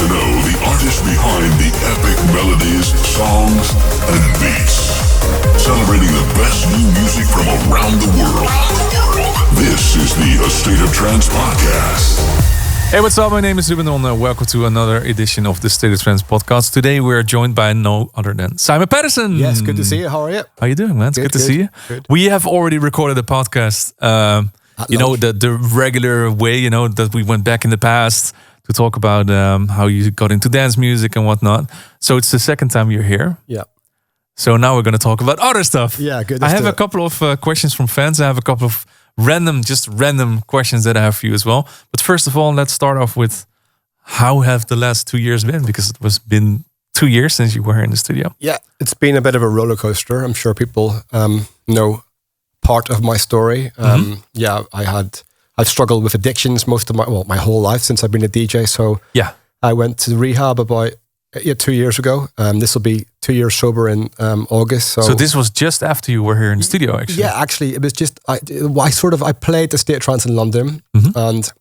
to know the artist behind the epic melodies, songs, and beats. Celebrating the best new music from around the world. This is the A State of Trance podcast. Hey, what's up? My name is Ruben Ronde. Welcome to another edition of the State of Trance podcast. Today we're joined by no other than Simon Patterson. Yes, good to see you. How are you? How you doing, man? It's good to see you. Good. We have already recorded a podcast, the regular way, that we went back in the past to talk about how you got into dance music and whatnot. So it's the second time you're here. Yeah. So now we're going to talk about other stuff. Yeah, good. I have a couple of questions from fans. I have a couple of random questions that I have for you as well. But first of all, let's start off with how have the last 2 years been? Because it was been 2 years since you were here in the studio. Yeah, it's been a bit of a roller coaster. I'm sure people know part of my story. Yeah, I've struggled with addictions most of my whole life since I've been a DJ. So yeah, I went to rehab about 2 years ago. This will be 2 years sober in August. So this was just after you were here in the studio, actually. Yeah, actually, it was just I played the State of Trance in London, and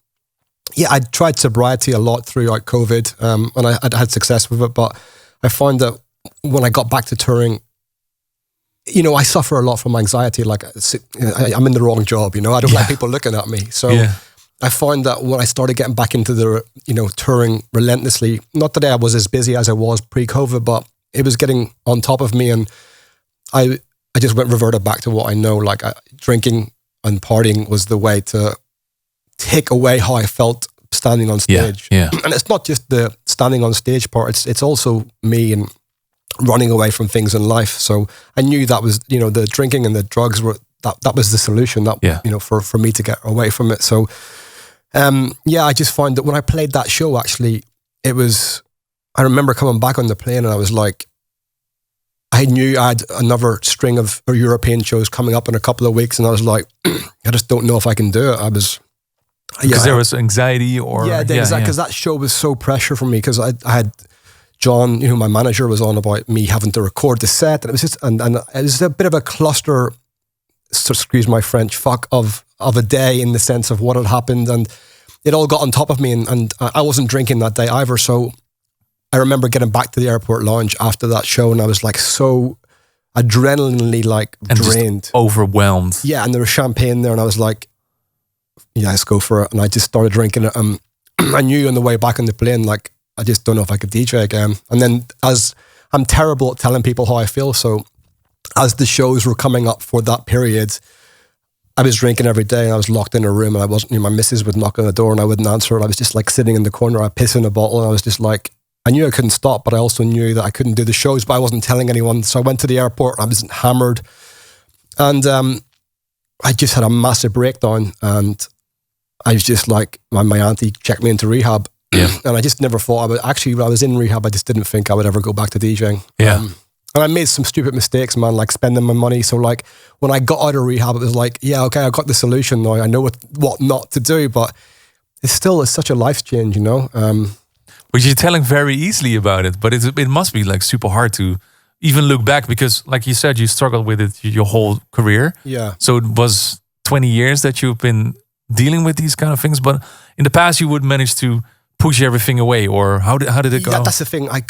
yeah, I tried sobriety a lot throughout COVID, and I had success with it. But I found that when I got back to touring, I suffer a lot from anxiety. Like I'm in the wrong job. I don't like people looking at me. So. Yeah. I found that when I started getting back into the, touring relentlessly, not that I was as busy as I was pre-COVID, but it was getting on top of me, and I just reverted back to what I know. Like drinking and partying was the way to take away how I felt standing on stage. Yeah. And it's not just the standing on stage part; it's also me and running away from things in life. So I knew that was, the drinking and the drugs were that was the solution. For me to get away from it. So. I just find that when I played that show, actually, I remember coming back on the plane and I was like, I knew I had another string of European shows coming up in a couple of weeks, and I was like, I just don't know if I can do it. Because there was anxiety or... because that show was so pressure for me, because I had John, my manager, was on about me having to record the set, and it was just, and it was a bit of a cluster, so excuse my French, fuck of a day in the sense of what had happened, and it all got on top of me, and I wasn't drinking that day either. So I remember getting back to the airport lounge after that show, and I was like so adrenaline drained, just overwhelmed. Yeah, and there was champagne there, and I was like, yeah, let's go for it. And I just started drinking it. I knew on the way back on the plane, like, I just don't know if I could DJ again. And then as I'm terrible at telling people how I feel, so as the shows were coming up for that period, I was drinking every day, and I was locked in a room, and I wasn't, my missus would knock on the door and I wouldn't answer it. I was just like sitting in the corner, I piss in a bottle, and I was just like, I knew I couldn't stop, but I also knew that I couldn't do the shows, but I wasn't telling anyone. So I went to the airport, I was hammered, and I just had a massive breakdown, and I was just like, my auntie checked me into rehab, and I just never thought when I was in rehab, I just didn't think I would ever go back to DJing. And I made some stupid mistakes, man, like spending my money. So like when I got out of rehab, it was like, yeah, okay, I got the solution now. I know what not to do, but it's such a life change, But you're telling very easily about it, but it must be like super hard to even look back, because like you said, you struggled with it your whole career. Yeah. So it was 20 years that you've been dealing with these kind of things, but in the past you would manage to push everything away, or how did it go? Yeah, that's the thing. I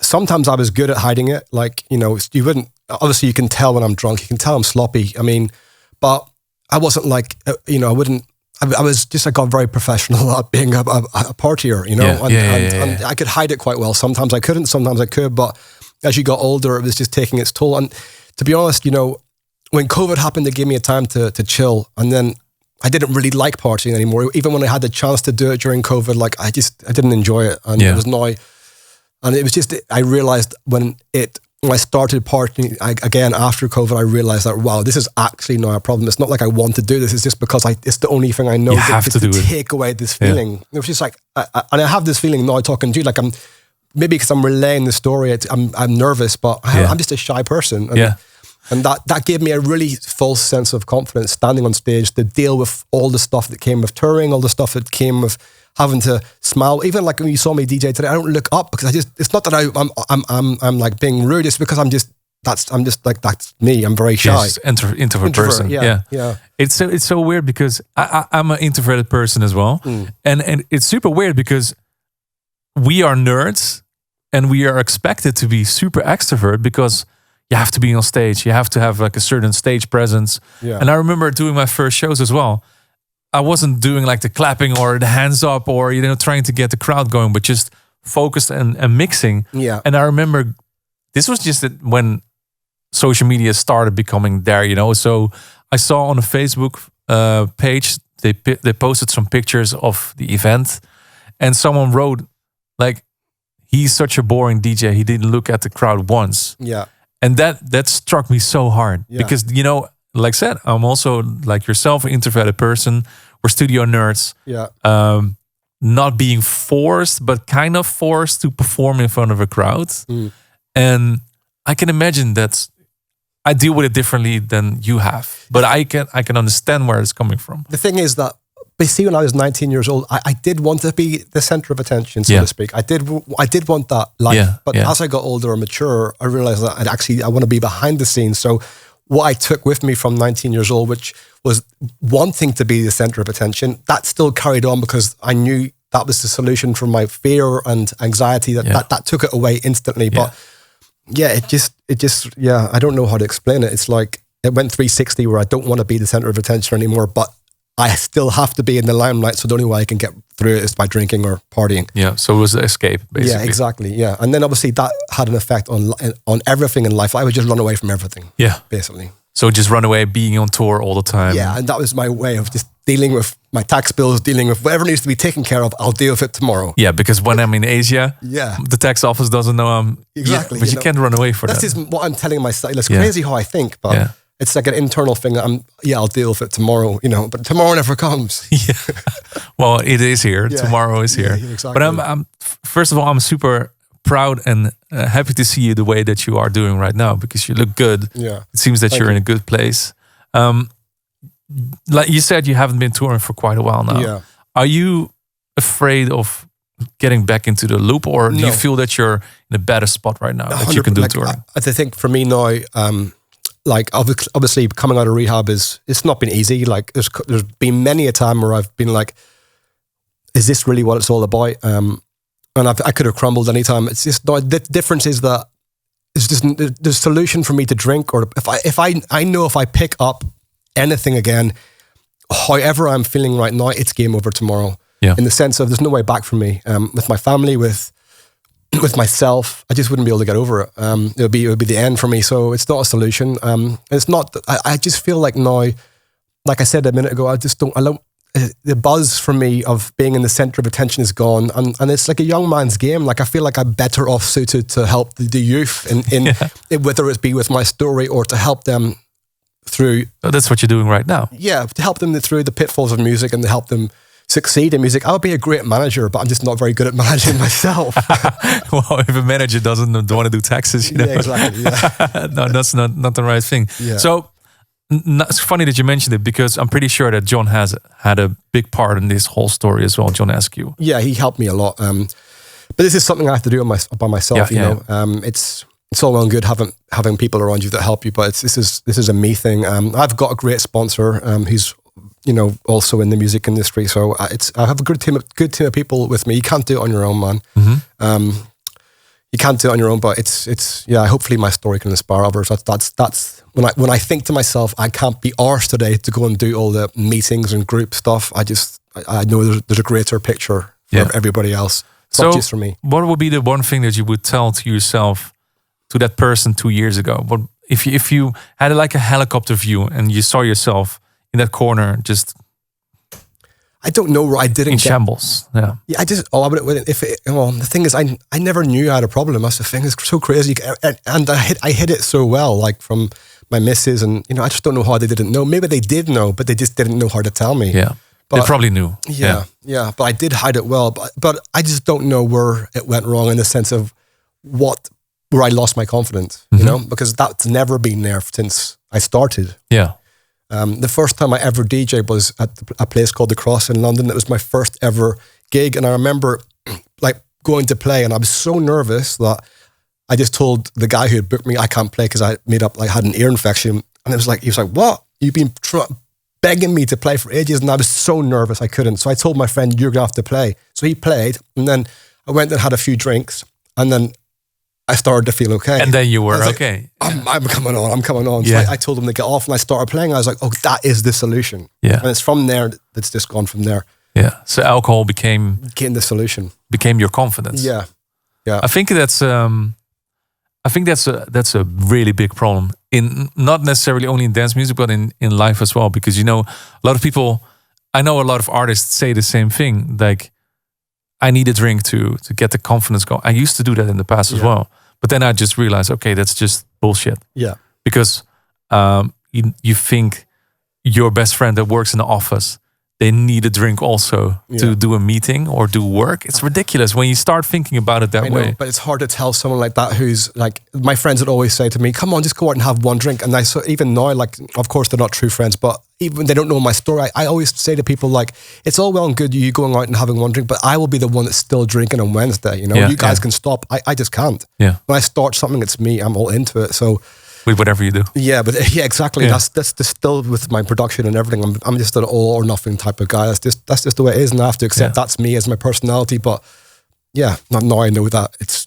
sometimes I was good at hiding it. Like, you wouldn't, obviously you can tell when I'm drunk, you can tell I'm sloppy. I mean, but I wasn't like, I was just, I got very professional at being a partier, and I could hide it quite well. Sometimes I couldn't, sometimes I could, but as you got older, it was just taking its toll. And to be honest, when COVID happened, it gave me a time to chill. And then I didn't really like partying anymore. Even when I had the chance to do it during COVID, like I didn't enjoy it. And it was now, and it was just, I realized when I started partying again after COVID, I realized that, wow, this is actually not a problem. It's not like I want to do this. It's just because it's the only thing I know to take away this feeling. It was just like, and I have this feeling now talking to you, like maybe because I'm relaying the story, I'm nervous, but I'm just a shy person. And that gave me a really false sense of confidence standing on stage to deal with all the stuff that came with touring, all the stuff that came with having to smile. Even like when you saw me DJ today, I don't look up because it's not that I'm like being rude. It's because I'm just like, that's me. I'm very shy. Yes, introvert person. Yeah. It's so weird because I'm an introverted person as well. And it's super weird because we are nerds and we are expected to be super extrovert because you have to be on stage. You have to have like a certain stage presence. Yeah. And I remember doing my first shows as well. I wasn't doing like the clapping or the hands up or, trying to get the crowd going, but just focused and mixing. Yeah. And I remember this was just when social media started becoming there, So I saw on a Facebook page, they posted some pictures of the event and someone wrote like, he's such a boring DJ. He didn't look at the crowd once. Yeah. And that struck me so hard because, like I said, I'm also like yourself, an introverted person. We're studio nerds. Yeah. Not being forced, but kind of forced to perform in front of a crowd. And I can imagine that I deal with it differently than you have, but I can understand where it's coming from. The thing is that, when I was 19 years old, I did want to be the center of attention, so to speak. I did want that life. But as I got older and mature, I realized that I want to be behind the scenes. So what I took with me from 19 years old, which was wanting to be the center of attention, that still carried on because I knew that was the solution for my fear and anxiety. That took it away instantly. But it just I don't know how to explain it. It's like it went 360 where I don't want to be the center of attention anymore, but I still have to be in the limelight. So the only way I can get through it is by drinking or partying. Yeah. So it was an escape, basically. Yeah, exactly. Yeah. And then obviously that had an effect on everything in life. I would just run away from everything. Yeah. Basically. So just run away, being on tour all the time. Yeah. And that was my way of just dealing with my tax bills, dealing with whatever needs to be taken care of. I'll deal with it tomorrow. Yeah. Because when I'm in Asia, the tax office doesn't know I'm... Exactly. But you can't run away for that. This is what I'm telling myself. It's crazy how I think, but... It's like an internal thing that I'll deal with it tomorrow, but tomorrow never comes. Well, it is here. Tomorrow is here. Yeah, exactly. But I'm first of all, I'm super proud and happy to see you the way that you are doing right now because you look good. Yeah. It seems that you're in a good place. Like you said, you haven't been touring for quite a while now. Yeah. Are you afraid of getting back into the loop or do you feel that you're in a better spot right now that you can do touring? I think for me now, like obviously coming out of rehab it's not been easy. Like there's been many a time where I've been like, is this really what it's all about? And I could have crumbled anytime. It's just the difference is that it's just the solution for me to drink, or if I know if I pick up anything again, however I'm feeling right now, it's game over tomorrow. Yeah. In the sense of there's no way back for me. With my family, with myself, I just wouldn't be able to get over it. It would be the end for me. So it's not a solution. It's not. I just feel like now, like I said a minute ago, I don't. The buzz for me of being in the center of attention is gone, and it's like a young man's game. Like I feel like I'm better off suited to help the youth in whether it be with my story or to help them through. Oh, that's what you're doing right now. Yeah, to help them through the pitfalls of music and to help them succeed in music. I would be a great manager, but I'm just not very good at managing myself. Well, if a manager don't want to do taxes, Yeah, exactly. Yeah. No, that's not the right thing. Yeah. So it's funny that you mentioned it because I'm pretty sure that John has had a big part in this whole story as well. John Askew. Yeah, he helped me a lot. But this is something I have to do by myself. You know, it's all well and good having people around you that help you, but this is a me thing. I've got a great sponsor who's also in the music industry. So I have a good team of people with me. You can't do it on your own, man. Mm-hmm. You can't do it on your own, but it's hopefully my story can inspire others. That's when I think to myself, I can't be arsed today to go and do all the meetings and group stuff. I know there's a greater picture for everybody else. It's not just for me. What would be the one thing that you would tell to yourself, to that person 2 years ago? What if you had like a helicopter view and you saw yourself in that corner, just I don't know where I didn't in shambles. Yeah. I just the thing is I never knew I had a problem. That's the thing. It's so crazy, and I hid it so well, like from my missus, and I just don't know how they didn't know. Maybe they did know, but they just didn't know how to tell me. Yeah. But they probably knew. Yeah. But I did hide it well. But I just don't know where it went wrong in the sense of where I lost my confidence. Mm-hmm. Because that's never been there since I started. Yeah. The first time I ever DJed was at a place called The Cross in London. It was my first ever gig, and I remember like going to play, and I was so nervous that I just told the guy who had booked me I can't play because I had an ear infection, and he was like, "What? You've been begging me to play for ages," and I was so nervous I couldn't. So I told my friend, "You're gonna have to play." So he played, and then I went and had a few drinks, and then I started to feel okay. And then you were like, okay. I'm coming on. I'm coming on. Yeah. So I told them to get off, and I started playing. I was like, oh, that is the solution. Yeah. And it's from there that's just gone from there. Yeah. So alcohol became The solution. Became your confidence. Yeah. Yeah. I think that's a really big problem in not necessarily only in dance music, but in life as well. Because a lot of people, I know a lot of artists say the same thing. Like, I need a drink to get the confidence going. I used to do that in the past as well, but then I just realized, okay, that's just bullshit. Yeah. Because you think your best friend that works in the office, they need a drink also to do a meeting or do work. It's ridiculous when you start thinking about it that way. But it's hard to tell someone like that who's like, my friends would always say to me, come on, just go out and have one drink. And even now, like, of course, they're not true friends, but even they don't know my story. I always say to people, like, it's all well and good you going out and having one drink, but I will be the one that's still drinking on Wednesday. You guys can stop. I just can't. Yeah. When I start something, it's me. I'm all into it. So with whatever you do. Yeah, but exactly. Yeah. That's just still with my production and everything. I'm just an all or nothing type of guy. That's just the way it is, and I have to accept that's me as my personality. But yeah, now I know that it's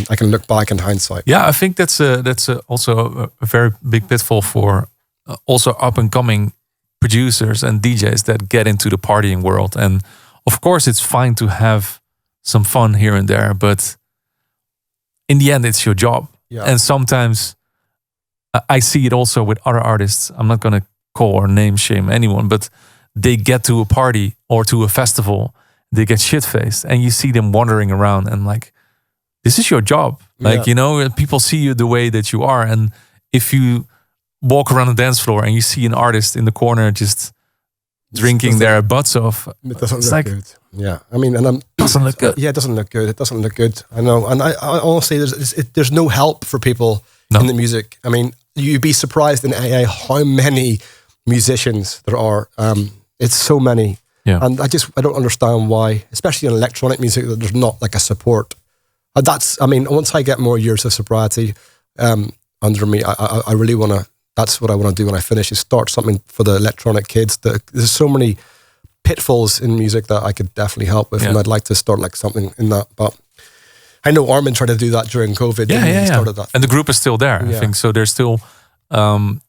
I can look back in hindsight. Yeah, I think that's also a very big pitfall for also up and coming producers and DJs that get into the partying world. And of course, it's fine to have some fun here and there, but in the end, it's your job. Yeah. And sometimes I see it also with other artists. I'm not going to call or name shame anyone, but they get to a party or to a festival, they get shit-faced, and you see them wandering around and like, this is your job. Like, people see you the way that you are. And if you walk around the dance floor and you see an artist in the corner just drinking their butts off, it doesn't look good. Yeah, I mean, and doesn't look good. Yeah, it doesn't look good. It doesn't look good. I know, and I honestly, there's no help for people in the music. I mean, you'd be surprised in AA how many musicians there are. It's so many, and I don't understand why, especially in electronic music, that there's not like a support. Once I get more years of sobriety under me, I really want to. That's what I want to do when I finish, is start something for the electronic kids. There's so many pitfalls in music that I could definitely help with, and I'd like to start like something in that. But I know Armin tried to do that during COVID. He started that. And the group is still there, I think. So there's still, the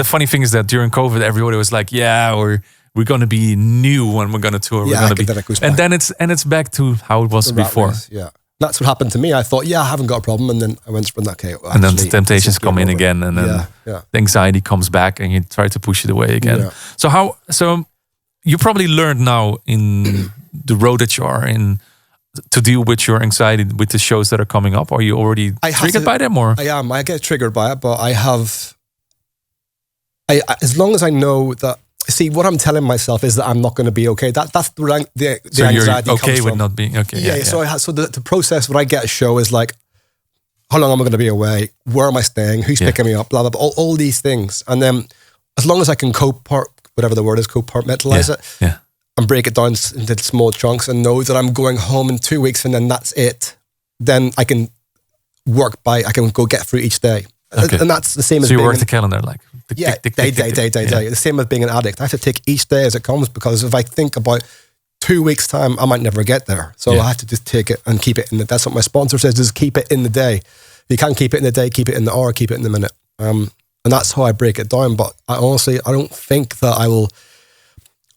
funny thing is that during COVID, everybody was like, we're going to be new when we're going to tour. Then it's back to how it was before. Yeah. That's what happened to me. I thought, I haven't got a problem. And then I went from that, and then the temptations come in again, and then the anxiety comes back, and you try to push it away again. Yeah. So you probably learned now in the road that you are in to deal with your anxiety with the shows that are coming up. Are you already triggered by them, or? I am. I get triggered by it, but as long as I know that. See, what I'm telling myself is that I'm not going to be okay. That's the so anxiety you're okay comes with from. not being okay. Yeah. So the process when I get a show is like, how long am I going to be away? Where am I staying? Who's picking me up? Blah blah blah. All these things, and then as long as I can compartmentalize it, and break it down into small chunks, and know that I'm going home in 2 weeks, and then that's it. Then I can I can go get through each day. Okay. And that's the same as you work the calendar like day. The same as being an addict. I have to take each day as it comes, because if I think about 2 weeks' time, I might never get there. So I have to just take it and keep it in the. That's what my sponsor says: is keep it in the day. If you can't keep it in the day, keep it in the hour, keep it in the minute. And that's how I break it down. But I don't think that I will.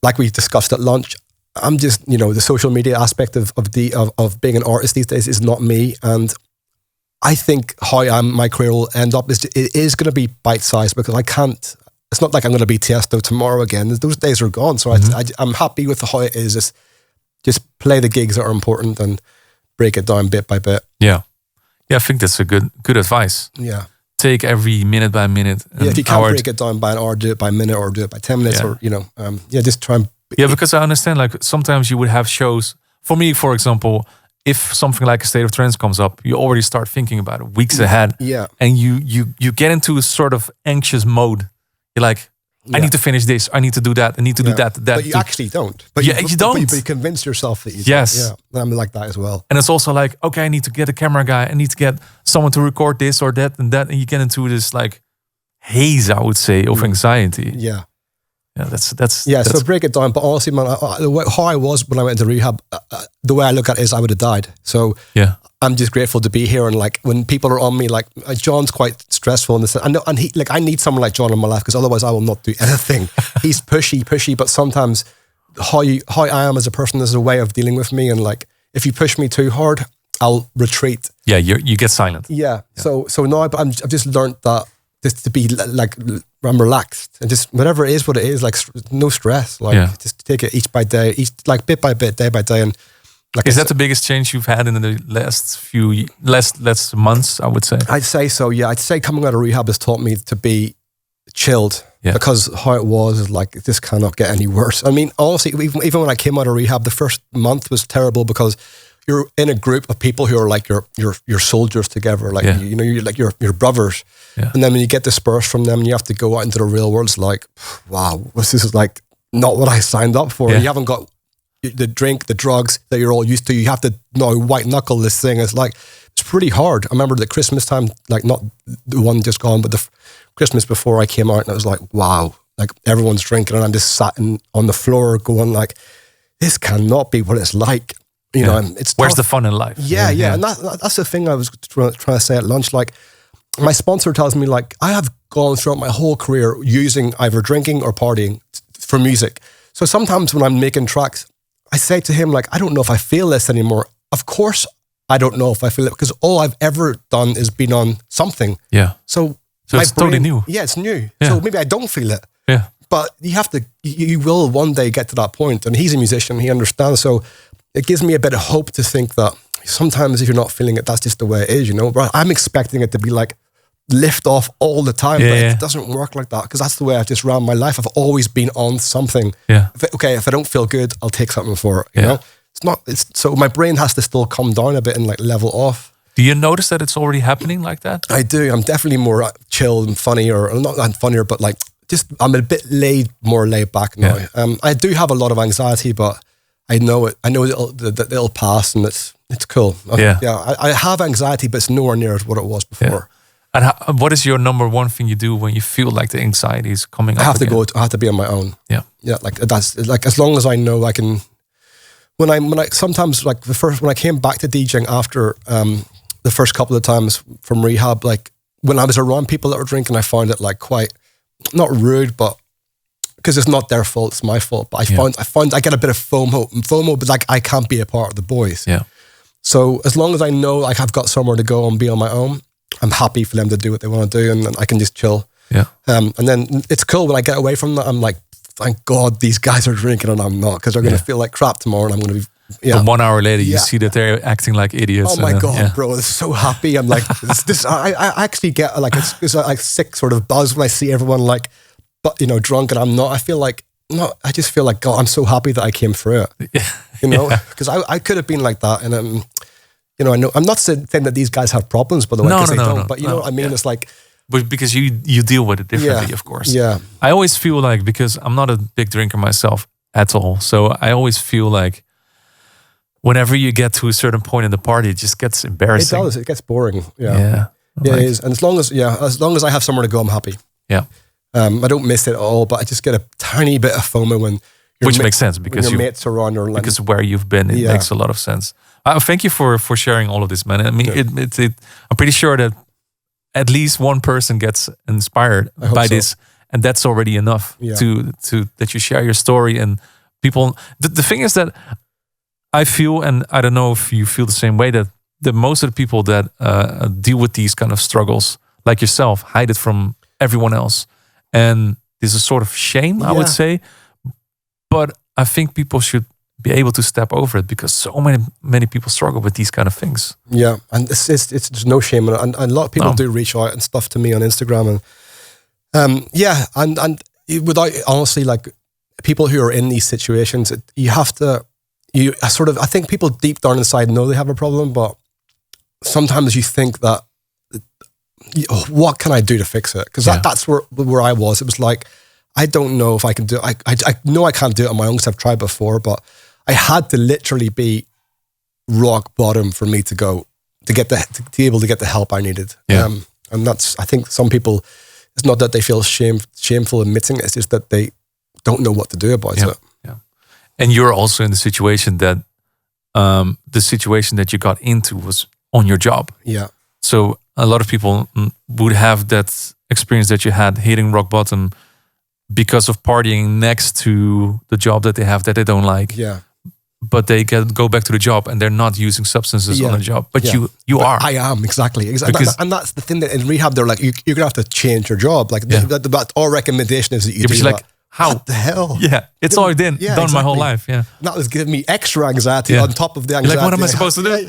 Like we discussed at lunch, I'm just the social media aspect of being an artist these days is not me. And I think how my career will end up is going to be bite-sized, because I can't. It's not like I'm going to be Tiesto tomorrow again. Those days are gone. So I'm happy with how it is. Just play the gigs that are important and break it down bit by bit. Yeah, I think that's a good advice. Yeah, take every minute by minute. If you can't break it down by an hour, do it by a minute, or do it by 10 minutes, or just try and. Yeah, because I understand. Like sometimes you would have shows. For me, for example. If something like A State of Trance comes up, you already start thinking about it weeks ahead. Yeah. And you get into a sort of anxious mode. You're like, I need to finish this. I need to do that. I need to do that. But you actually don't. But you don't. But you convince yourself that you Yes. don't. Yeah. I'm like that as well. And it's also like, okay, I need to get a camera guy. I need to get someone to record this or that and that. And you get into this like haze, I would say, of anxiety. Yeah. So break it down. But honestly, man, how I was when I went into rehab, the way I look at it is I would have died. So yeah, I'm just grateful to be here. And like when people are on me, like John's quite stressful in this. I know, and I need someone like John in my life because otherwise I will not do anything. He's pushy, but sometimes how I am as a person is a way of dealing with me. And like if you push me too hard, I'll retreat. Yeah, you get silent. Yeah. So now I've just learned that just to be like I'm relaxed and just whatever it is, what it is, like no stress. Like just take it each by day, like bit by bit, day by day. And like is that the biggest change you've had in the last few last months? I would say. I'd say so. Yeah, I'd say coming out of rehab has taught me to be chilled because how it was is like it just cannot get any worse. I mean, honestly, even when I came out of rehab, the first month was terrible because you're in a group of people who are like your soldiers together, like you're like your brothers. Yeah. And then when you get dispersed from them and you have to go out into the real world, it's like, wow, this is like not what I signed up for. Yeah. You haven't got the drink, the drugs that you're all used to. You have to now white knuckle this thing. It's like, it's pretty hard. I remember the Christmas time, like not the one just gone, but the Christmas before I came out, and I was like, wow, like everyone's drinking and I'm just sat on the floor going like, this cannot be what it's like. You know, it's where's the fun in life? Yeah. And that's the thing I was trying to say at lunch. Like, my sponsor tells me, like, I have gone throughout my whole career using either drinking or partying for music. So sometimes when I'm making tracks, I say to him, like, I don't know if I feel this anymore. Of course, I don't know if I feel it because all I've ever done is been on something. Yeah. So it's totally new. Yeah, it's new. Yeah. So maybe I don't feel it. Yeah. But you will one day get to that point. And he's a musician, he understands. So it gives me a bit of hope to think that sometimes if you're not feeling it, that's just the way it is, you know. But I'm expecting it to be like lift off all the time, but it doesn't work like that because that's the way I've just ran my life. I've always been on something. Yeah. If I don't feel good, I'll take something for it. You know, so my brain has to still come down a bit and like level off. Do you notice that it's already happening like that? I do. I'm definitely more chill and funny, or not funnier, but like just I'm a bit more laid back now. Yeah. I do have a lot of anxiety, but I know it. I know it'll pass, and it's cool. I have anxiety, but it's nowhere near what it was before. Yeah. And what is your number one thing you do when you feel like the anxiety is coming up? I have to be on my own. Yeah. Like that's like as long as I know I can. When I sometimes like when I came back to DJing after the first couple of times from rehab, like when I was around people that were drinking, I found it like quite not rude, but because it's not their fault, it's my fault. But I found I get a bit of FOMO, but like I can't be a part of the boys. Yeah. So as long as I know like I've got somewhere to go and be on my own, I'm happy for them to do what they want to do, and I can just chill. Yeah. And then it's cool when I get away from that. I'm like, thank God these guys are drinking and I'm not, because they're going to feel like crap tomorrow, and I'm going to be. Yeah. But 1 hour later, you see that they're acting like idiots. Oh my God, bro! I'm so happy. I'm like, I actually get like it's like sick sort of buzz when I see everyone like, but you know, drunk, and I'm not. I feel like I just feel like God. I'm so happy that I came through it. You know, because I could have been like that, and you know, I know I'm not saying that these guys have problems, by the way, because they don't. But you know what I mean? It's like, but because you deal with it differently, of course. Yeah. I always feel like, because I'm not a big drinker myself at all, so I always feel like whenever you get to a certain point in the party, it just gets embarrassing. It does. It gets boring. Yeah. It is. And as long as I have somewhere to go, I'm happy. Yeah. I don't miss it at all, but I just get a tiny bit of FOMO when. Which makes sense because your mates are on, or like, because where you've been, it makes a lot of sense. Thank you for sharing all of this, man. I mean, I'm pretty sure that at least one person gets inspired by this, and that's already enough to that you share your story, and people. The thing is that I feel, and I don't know if you feel the same way, that most of the people that deal with these kind of struggles, like yourself, hide it from everyone else, and there's a sort of shame, I would say. But I think people should be able to step over it, because so many people struggle with these kind of things. Yeah, and it's there's no shame in it. And a lot of people do reach out and stuff to me on Instagram, and and without, honestly, like, people who are in these situations, you have to. I think people deep down inside know they have a problem, but sometimes you think that, what can I do to fix it? Because that's where I was. It was like, I don't know if I can do it. I know I can't do it on my own because I've tried before, but I had to literally be rock bottom for me to be able to get the help I needed. Yeah. And that's, I think some people, it's not that they feel shameful admitting it, it's just that they don't know what to do about it. Yeah. And you're also in the situation that you got into was on your job. Yeah. So a lot of people would have that experience that you had hitting rock bottom because of partying next to the job that they have that they don't like. Yeah. But they go back to the job and they're not using substances on the job. But you are. I am, exactly. Because, and that's the thing that in rehab, they're like, you're going to have to change your job. Like, our recommendation is that you do that. Like, how? What the hell? Yeah, it's all done my whole life. Yeah, that was giving me extra anxiety on top of the anxiety. Like, what am I supposed to do?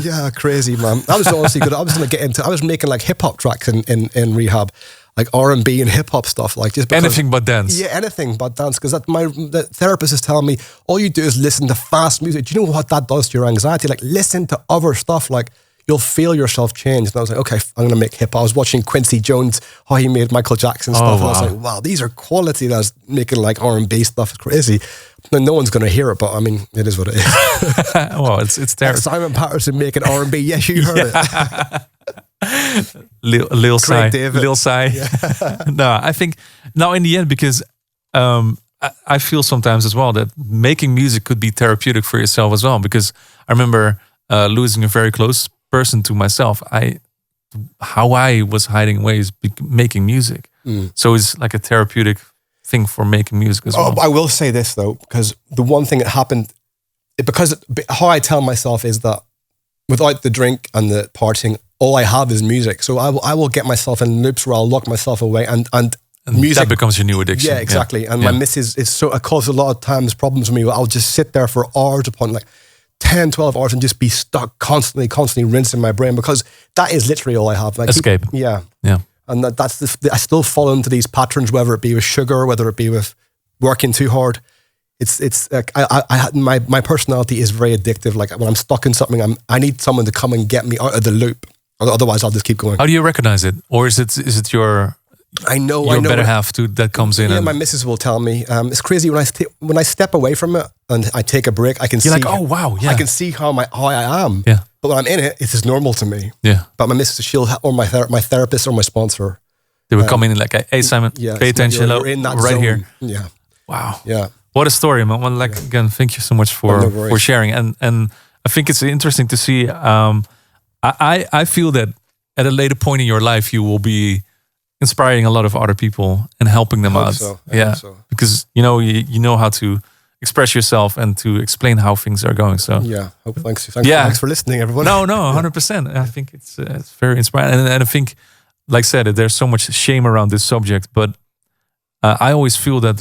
Yeah, crazy, man. That was honestly good. I was going to get into. I was making like hip hop tracks in rehab, like R&B and hip hop stuff, like just because, anything but dance. Yeah, anything but dance. Because the therapist is telling me all you do is listen to fast music. Do you know what that does to your anxiety? Like, listen to other stuff. Like, you'll feel yourself change. And I was like, okay, I'm going to make hip hop. I was watching Quincy Jones, how he made Michael Jackson stuff. And I was like, wow, these are quality. That I was making like R&B stuff. It's crazy. And no one's going to hear it, but I mean, it is what it is. Well, it's there. Like Simon Patterson making R&B. Yes, you heard it. Lil Sai. David. Lil Sai. Yeah. No, I think now in the end, because I feel sometimes as well that making music could be therapeutic for yourself as well. Because I remember losing a very close person to myself. How I was hiding away is making music. So it's like a therapeutic thing for making music as well. I will say this though, because the one thing that happened, how I tell myself is that without the drink and the partying, all I have is music. So I will get myself in loops where I'll lock myself away and music that becomes your new addiction. Yeah, exactly. And my missus is so, it causes a lot of times problems for me. I'll just sit there for hours upon like 10, 12 hours and just be stuck constantly rinsing my brain, because that is literally all I have. Escape. Yeah. And that's I still fall into these patterns, whether it be with sugar, whether it be with working too hard. It's like my personality is very addictive. Like when I'm stuck in something, I need someone to come and get me out of the loop. Otherwise, I'll just keep going. How do you recognize it, or is it your? I know better half that comes in. Yeah, my missus will tell me. It's crazy when I step away from it and I take a break. I can see. You're like, oh wow, yeah. I can see how I am. Yeah. But when I'm in it, it is normal to me. Yeah. But my missus, or my therapist or my sponsor, they would come in and like, hey Simon, pay attention, you're in that right zone. here. Yeah. Wow. Yeah. What a story, man. Well, again, thank you so much for sharing. And I think it's interesting to see. I feel that at a later point in your life, you will be inspiring a lot of other people and helping them out. I hope so. Because you know how to express yourself and to explain how things are going. So yeah, thanks for listening, everyone. No, 100%. I think it's very inspiring, and I think, like I said, there's so much shame around this subject, but I always feel that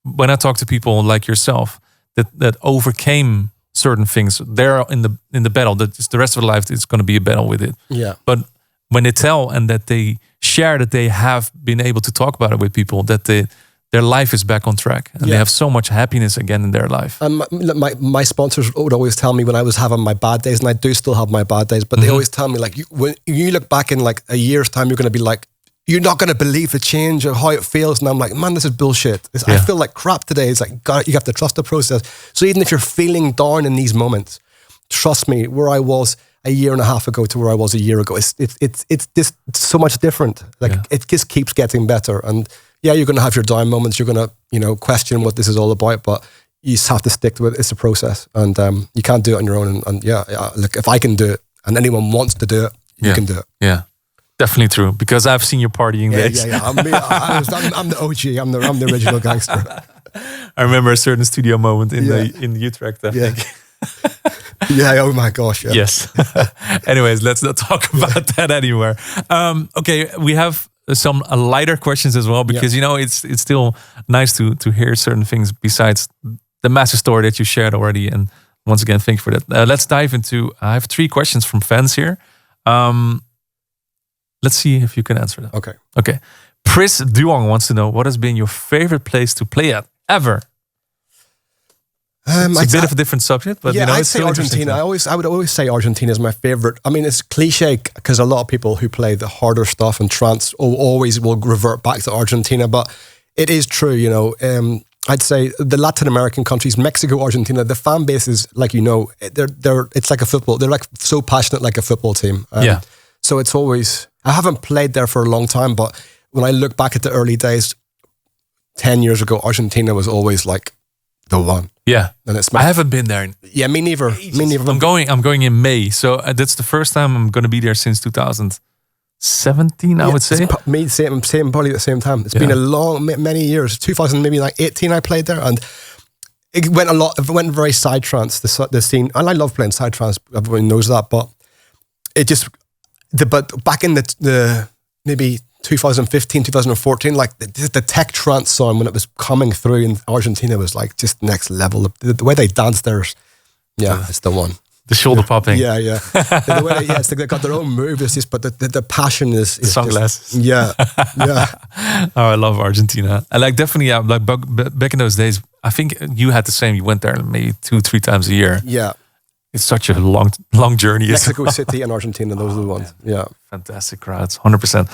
when I talk to people like yourself that overcame certain things, they're in the battle. That the rest of their life is going to be a battle with it. Yeah. But when they tell and that they share that they have been able to talk about it with people, that their life is back on track and they have so much happiness again in their life. And my sponsors would always tell me when I was having my bad days, and I do still have my bad days, but they always tell me like, when you look back in like a year's time, you're going to be like, you're not going to believe the change or how it feels. And I'm like, man, this is bullshit. I feel like crap today. It's like, God, you have to trust the process. So even if you're feeling down in these moments, trust me, where I was a year and a half ago to where I was a year ago, it's just so much different. Like it just keeps getting better. And yeah, you're going to have your down moments. You're going to, question what this is all about, but you just have to stick to it. It's a process, and you can't do it on your own. And look, if I can do it and anyone wants to do it, you can do it. Yeah. Definitely true, because I've seen your partying days. Yeah. I'm the OG. I'm the original gangster. I remember a certain studio moment in Utrecht. I think. Yeah. Oh my gosh. Yeah. Yes. Anyways, let's not talk about that anymore. Okay, we have some lighter questions as well, because it's still nice to hear certain things besides the massive story that you shared already. And once again, thank you for that. Let's dive into. I have 3 questions from fans here. Let's see if you can answer them. Okay. Pris Duong wants to know, what has been your favorite place to play at ever? It's a bit of a different subject, but I'd say Argentina. I would always say Argentina is my favorite. I mean, it's cliche because a lot of people who play the harder stuff and trance always will revert back to Argentina, but it is true. I'd say the Latin American countries, Mexico, Argentina, the fan base is like it's like a football. They're like so passionate, like a football team. So it's always. I haven't played there for a long time, but when I look back at the early days, 10 years ago, Argentina was always like the one. Yeah. And it's I haven't been there. Yeah, me neither. Me neither. I'm going in May. So that's the first time I'm going to be there since 2017, I would say. Me, same, probably at the same time. It's been a long, many years. 2000, maybe like 18 I played there. And it went very psytrance, the scene. And I love playing psytrance, everyone knows that. But it just, but back in the maybe 2015, 2014, like the tech trance song when it was coming through in Argentina was like just next level. The way they danced there, it's the one. The shoulder popping. Yeah. The way they got their own move. It's just, but the passion is sunglasses. Just, yeah. Oh, I love Argentina. I like definitely. Like back in those days, I think you had the same. You went there maybe 2-3 times a year. Yeah. It's such a long journey. Mexico City and Argentina, those are the ones. Yeah. Fantastic crowds, 100%.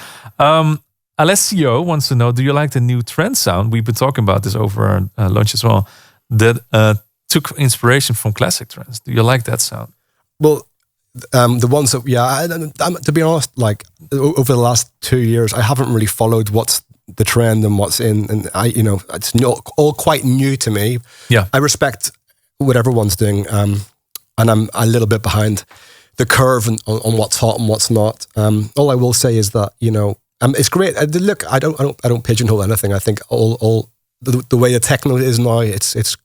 Alessio wants to know, do you like the new trance sound? We've been talking about this over lunch as well. That took inspiration from classic trance. Do you like that sound? Well, the ones that, to be honest, like over the last 2 years, I haven't really followed what's the trend and what's in, and it's all quite new to me. Yeah. I respect what everyone's doing. And I'm a little bit behind the curve on what's hot and what's not. All I will say is that it's great. Look, I don't pigeonhole anything. I think all the way the techno is now, it's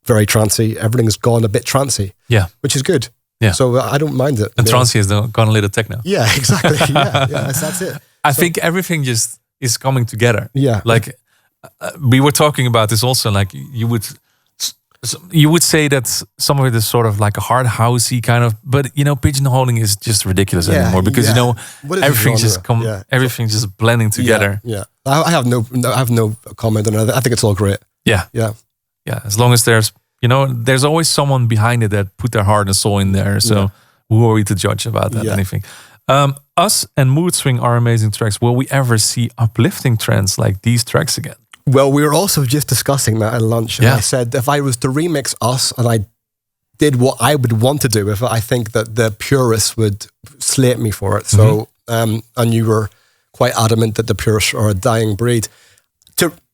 very trancey. Everything's gone a bit trancey. Yeah, which is good. Yeah, so I don't mind it. And trancey has gone a little techno. Yeah, exactly. Yeah, that's it. I think everything just is coming together. Yeah, like we were talking about this also. Like you would say that some of it is sort of like a hard housey kind of, but pigeonholing is just ridiculous anymore because everything's just blending together. Yeah. I have no comment on it. I think it's all great. Yeah. As long as there's always someone behind it that put their heart and soul in there. So who are we to judge about that? Anything? Us and Mood Swing are amazing tracks. Will we ever see uplifting trends like these tracks again? Well, we were also just discussing that at lunch. And I said, if I was to remix Us and I did what I would want to do with it, I think that the purists would slate me for it. So, and you were quite adamant that the purists are a dying breed.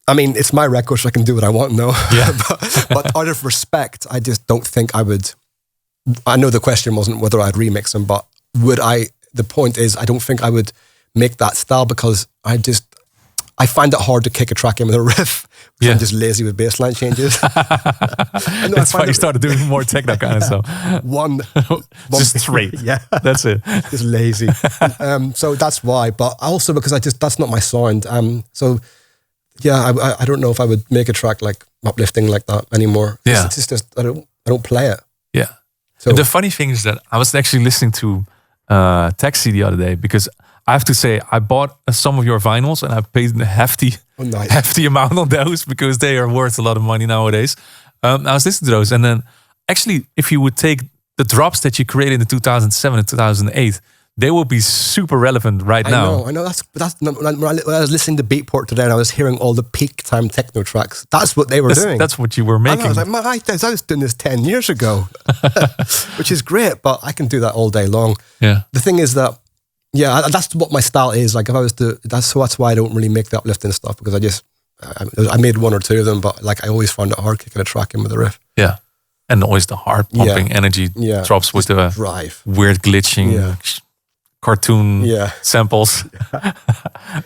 It's my record, so I can do what I want now. Yeah. but out of respect, I just don't think I would. I know the question wasn't whether I'd remix them, but would I? The point is, I don't think I would make that style because I find it hard to kick a track in with a riff. I'm just lazy with bass line changes. That's why you started doing more techno kind of stuff. One just straight. Yeah. That's it. Just lazy. So that's why. But also because that's not my sound. I don't know if I would make a track like uplifting like that anymore. Yeah. It's just I don't play it. Yeah. So the funny thing is that I was actually listening to Taxi the other day because I have to say, I bought some of your vinyls and I paid a hefty amount on those because they are worth a lot of money nowadays. I was listening to those, and then actually, if you would take the drops that you created in 2007 and 2008, they will be super relevant now. I know. That's when I was listening to Beatport today and I was hearing all the peak time techno tracks. That's what they were doing. That's what you were making. And I was like, I was doing this 10 years ago, which is great, but I can do that all day long. Yeah. The thing is that, that's what my style is. Like if I was to, that's why I don't really make the uplifting stuff because I made one or two of them, but like I always found it hard kicking a track in with a riff. Yeah. And always the heart pumping energy drops with the drive. Weird glitching cartoon samples.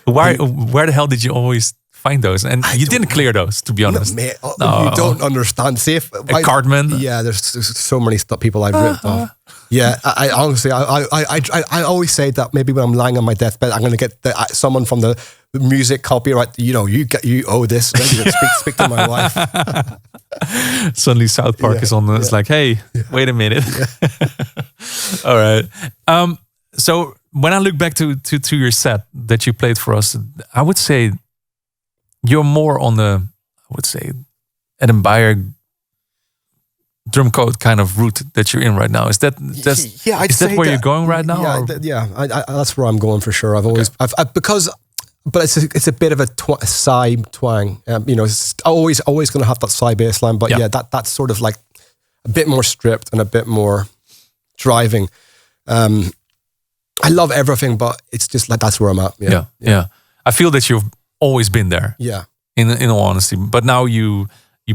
Where the hell did you always find those? And you didn't clear those, to be honest. You don't understand. See if Cartman. Yeah, there's so many people I've ripped off. Yeah, I honestly, I always say that maybe when I'm lying on my deathbed, I'm going to get someone from the music copyright. You owe this. Speak to my wife. Suddenly, South Park is on. It's like, hey, wait a minute. All right. So when I look back to your set that you played for us, I would say you're more on Edinburgh drum code kind of route that you're in right now. Is that where you're going right now? Yeah, that's where I'm going for sure. I've always but it's a bit of a psy twang. It's always going to have that psy bass line. But that's sort of like a bit more stripped and a bit more driving. I love everything, but it's just like that's where I'm at. Yeah. I feel that you've always been there. Yeah. in all honesty. But now you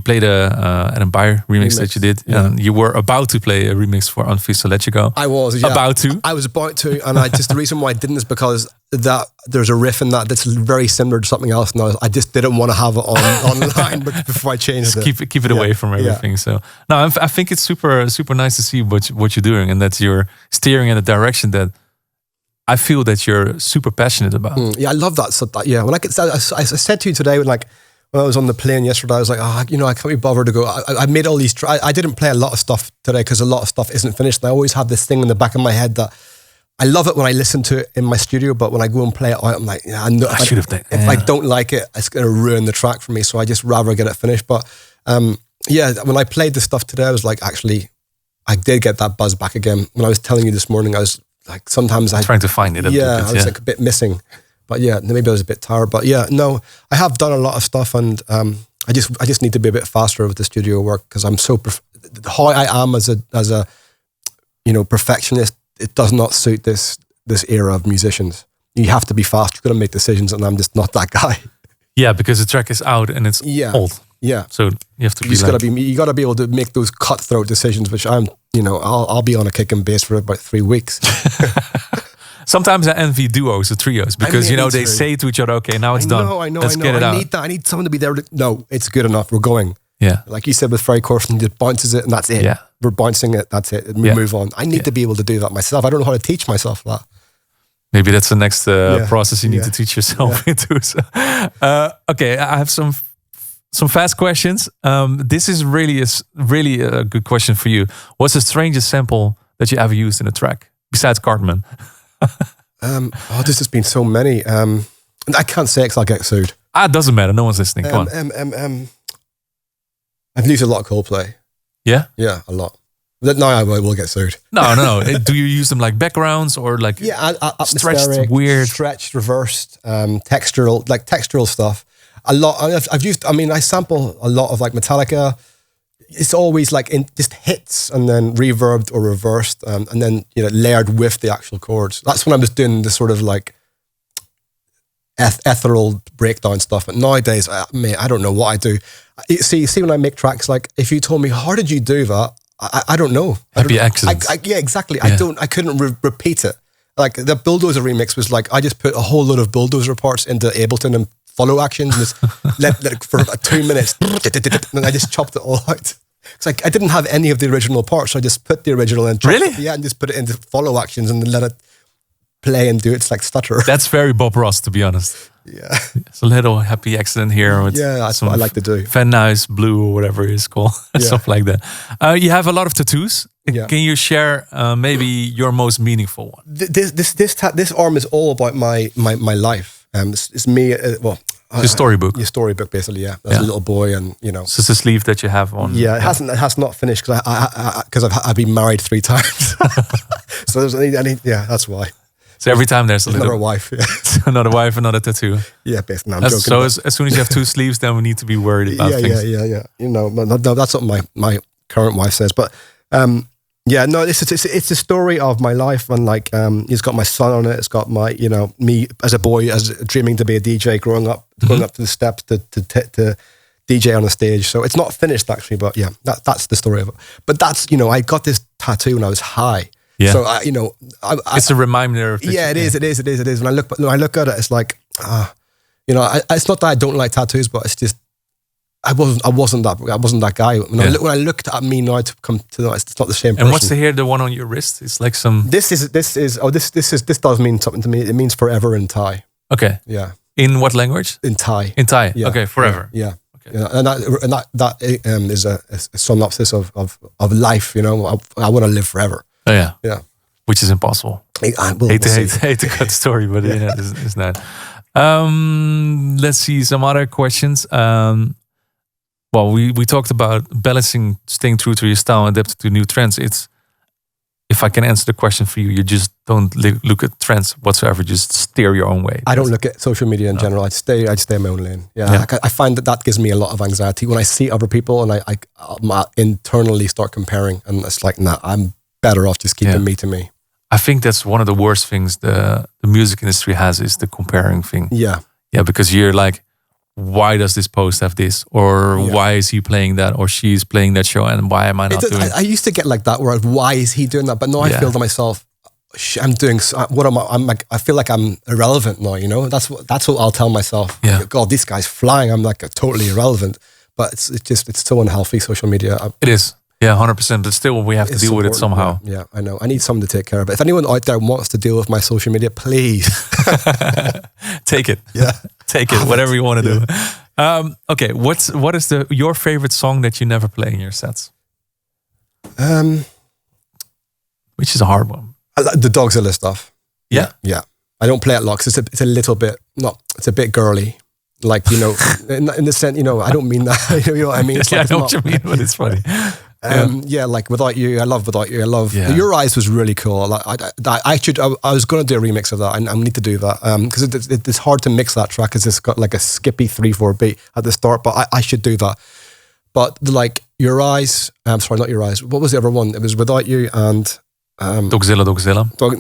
played an Empire remix that you did, and you were about to play a remix for Unfeast to Let You Go. I was about to. I was about to, and the reason why I didn't is because that there's a riff in that's very similar to something else, and I just didn't want to have it online before I changed it. Keep it away from everything. So no, I think it's super nice to see what you're doing, and that you're steering in a direction that I feel that you're super passionate about. Yeah, I love that. So when I said to you today, when I was on the plane yesterday, I was like, I can't be bothered to go. I made all these. I didn't play a lot of stuff today because a lot of stuff isn't finished. And I always have this thing in the back of my head that I love it when I listen to it in my studio, but when I go and play it out, I'm like, I should have done. If I don't like it, it's going to ruin the track for me. So I just rather get it finished. But when I played the stuff today, I was like, actually, I did get that buzz back again. When I was telling you this morning, I was like, sometimes I trying to find it. I was like a bit missing. But yeah, maybe I was a bit tired. But yeah, no, I have done a lot of stuff, and I just need to be a bit faster with the studio work because I'm so how I am as a perfectionist. It does not suit this era of musicians. You have to be fast. You've got to make decisions, and I'm just not that guy. Yeah, because the track is out and it's old. Yeah, so you have to be. You got to be able to make those cutthroat decisions, which I'll be on a kick and bass for about 3 weeks. Sometimes I envy duos or trios because they say to each other, "Okay, now it's done. I know. Let's get it out." I need someone to be there. No, it's good enough. We're going. Yeah, like you said with Ferry Corsten, just bounces it and that's it. Yeah, we're bouncing it. That's it. We move on. I need to be able to do that myself. I don't know how to teach myself that. Maybe that's the next process you need to teach yourself into. So, okay, I have some fast questions. This is really a good question for you. What's the strangest sample that you ever used in a track besides Cartman? There's just been so many. I can't say because I'll get sued. It doesn't matter. No one's listening. Come on. I've used a lot of Coldplay. Yeah? Yeah, a lot. But now I will get sued. No. Do you use them like backgrounds or like stretched, weird, stretched, reversed, textural stuff? A lot. I've used. I sample a lot of like Metallica. It's always like just hits and then reverbed or reversed, and then layered with the actual chords. That's when I was doing the sort of like ethereal breakdown stuff. But nowadays, I don't know what I do. See when I make tracks, like if you told me how did you do that, I don't know. Happy accidents. Yeah, exactly. Yeah. I couldn't repeat it. Like the Bulldozer remix was like I just put a whole load of Bulldozer parts into Ableton and follow actions and just let it for 2 minutes, and I just chopped it all out. It's like I didn't have any of the original parts, so I just put the original in. And just put it into follow actions and let it play and do its like stutter. That's very Bob Ross, to be honest. Yeah, it's a little happy accident here. With that's what I like to do. Van Nuys Blue or whatever it's called, stuff like that. You have a lot of tattoos. Yeah. Can you share maybe your most meaningful one? This arm is all about my life. It's me. Your storybook. Your storybook, basically. Yeah, as a little boy, and So it's the sleeve that you have on. Yeah, it has not finished because I've been married 3 times. So that's why. So every time there's another wife, another wife, another tattoo. Yeah, basically. I'm joking. So as soon as you have 2 sleeves, then we need to be worried about things. Yeah. No, that's what my current wife says. But it's the story of my life, and like it's got my son on it. It's got my me as a boy, as dreaming to be a DJ, growing up to the steps to DJ on a stage. So it's not finished actually, but yeah, that's the story of it. But that's I got this tattoo when I was high. Yeah. So it's a reminder of it is. When I look at it, it's like it's not that I don't like tattoos, but it's just I wasn't that guy. When I looked at me now to come to know, it's not the same person. And what's the one on your wrist? It's like some. This does mean something to me. It means forever in Thai. Okay. Yeah. In what language? In Thai. In Thai. Yeah. Okay, forever. Yeah. Okay. And that is a synopsis of life. I want to live forever. Oh yeah. Yeah. Which is impossible. Hate to cut the story, but it's not. Let's see some other questions. Well, we talked about balancing, staying true to your style and adapting to new trends. If I can answer the question for you, you just don't look at trends whatsoever. Just steer your own way. I don't look at social media in general. I stay in my own lane. Yeah. I find that gives me a lot of anxiety when I see other people and I internally start comparing, and it's like, nah, I'm better off just keeping me to me. I think that's one of the worst things the music industry has, is the comparing thing. Yeah. Yeah, because you're like, why does this post have this? Or why is he playing that? Or she's playing that show and why am I not doing it? I used to get like that where why is he doing that? But now I feel to myself, I'm doing, what am I? I'm like, I feel like I'm irrelevant now, you know? That's what I'll tell myself. Yeah. God, this guy's flying. I'm like totally irrelevant. But it's so unhealthy, social media. It is. Yeah, 100%. But still, we have to deal with it somehow. Yeah, I know. I need someone to take care of it. If anyone out there wants to deal with my social media, please. Take it. Yeah. Take it, whatever you want to do. Okay, what is your favorite song that you never play in your sets? Which is a hard one. I like the Dogzilla stuff. Yeah? Yeah. I don't play it a lot because it's a little bit, it's a bit girly. Like, you know, in the sense, you know, I don't mean that. You know what I mean? It's I like, know what you mean, but it's funny. Yeah, like Without You, I love Without You. I love Your Eyes was really cool. Like, I was going to do a remix of that. I need to do that because it's hard to mix that track because it's got like a skippy 3/4 beat at the start. But I should do that. But like Your Eyes, sorry, not Your Eyes. What was the other one? It was Without You and Dogzilla.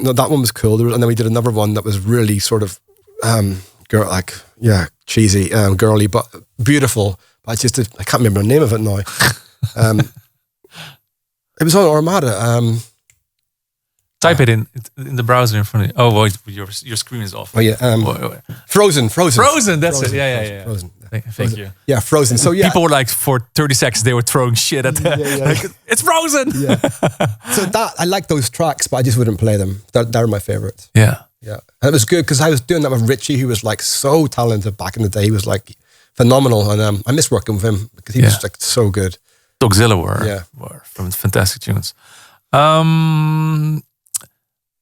No, that one was cool. And then we did another one that was really sort of cheesy, girly, but beautiful. But I can't remember the name of it now. It was on Armada. Type it in the browser in front of you. Oh, wait, your screen is off. Oh yeah, Frozen. Frozen, that's it. Yeah. Frozen. Thank you. Yeah, Frozen. So yeah, people were like, for 30 seconds they were throwing shit at like, it's Frozen. Yeah. So that I like those tracks, but I just wouldn't play them. They're my favorites. Yeah. Yeah, and it was good because I was doing that with Richie, who was like so talented back in the day. He was like phenomenal, and I miss working with him because he was like so good. Dogzilla were from fantastic tunes.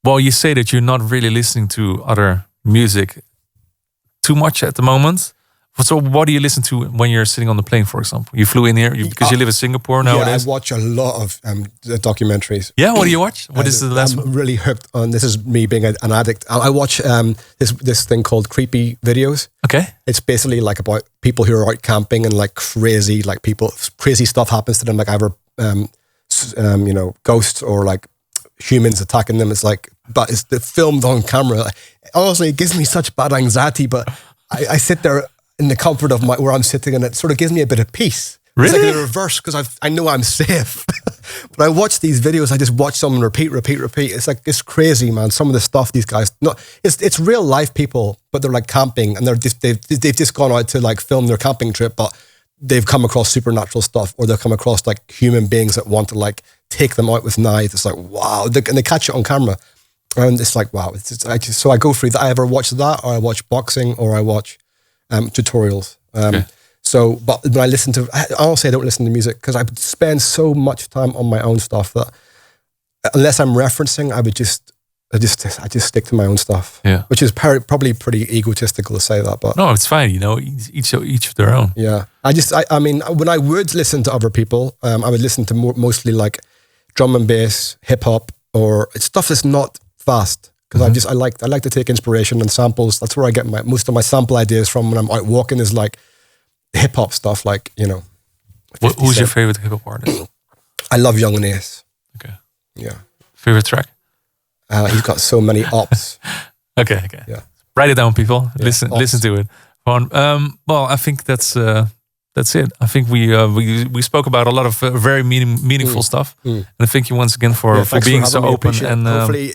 Well, you say that you're not really listening to other music too much at the moment. So what do you listen to when you're sitting on the plane, for example? You flew in here because you live in Singapore nowadays? Yeah, I watch a lot of documentaries. Yeah, what do you watch? What is the last one? I'm really hooked on, this is me being an addict. I watch this thing called Creepy Videos. Okay. It's basically like about people who are out camping and like crazy stuff happens to them, like either, ghosts or like humans attacking them. It's like, but it's filmed on camera. Honestly, it gives me such bad anxiety, but I sit there in the comfort of where I'm sitting, and it sort of gives me a bit of peace. Really? It's like the reverse, because I know I'm safe. But I watch these videos, I just watch some and repeat. It's like, it's crazy, man. Some of the stuff these guys, it's real life people, but they're like camping, and they've just gone out to like film their camping trip, but they've come across supernatural stuff, or they've come across like human beings that want to like take them out with knives. It's like, wow. And they catch it on camera. And it's like, wow. So I go through that. I either watch that, or I watch boxing, or I watch tutorials. Okay. So, but when I honestly, I don't listen to music because I spend so much time on my own stuff that unless I'm referencing, I just stick to my own stuff. Yeah. Which is probably pretty egotistical to say that, but no, it's fine. You know, each of their own. Yeah. I mean, when I would listen to other people, I would listen to mostly like drum and bass, hip hop, or stuff that's not fast. Because I like to take inspiration and samples. That's where I get most of my sample ideas from when I'm out walking, is like hip hop stuff, like, you know. Who's your favorite hip hop artist? I love Young and Ace. Okay. Yeah. Favorite track? He's got so many ops. Okay. Yeah. Write it down, people. Yeah, listen to it. Well, I think that's it. I think we spoke about a lot of very meaningful stuff, and I thank you once again for being so open. And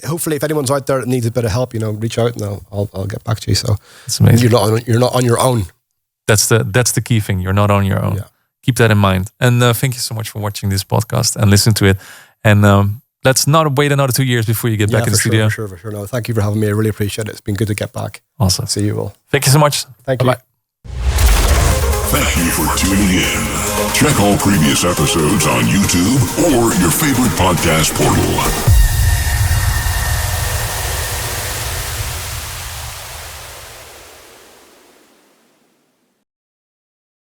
hopefully, if anyone's out there that needs a bit of help, reach out and I'll get back to you. So it's amazing. You're not on your own. That's the key thing. You're not on your own. Yeah. Keep that in mind. And thank you so much for watching this podcast and listening to it. And let's not wait another 2 years before you get back in the studio. For sure. No, thank you for having me. I really appreciate it. It's been good to get back. Awesome. See you all. Thank you so much. Thank you. Bye. Thank you for tuning in. Check all previous episodes on YouTube or your favorite podcast portal.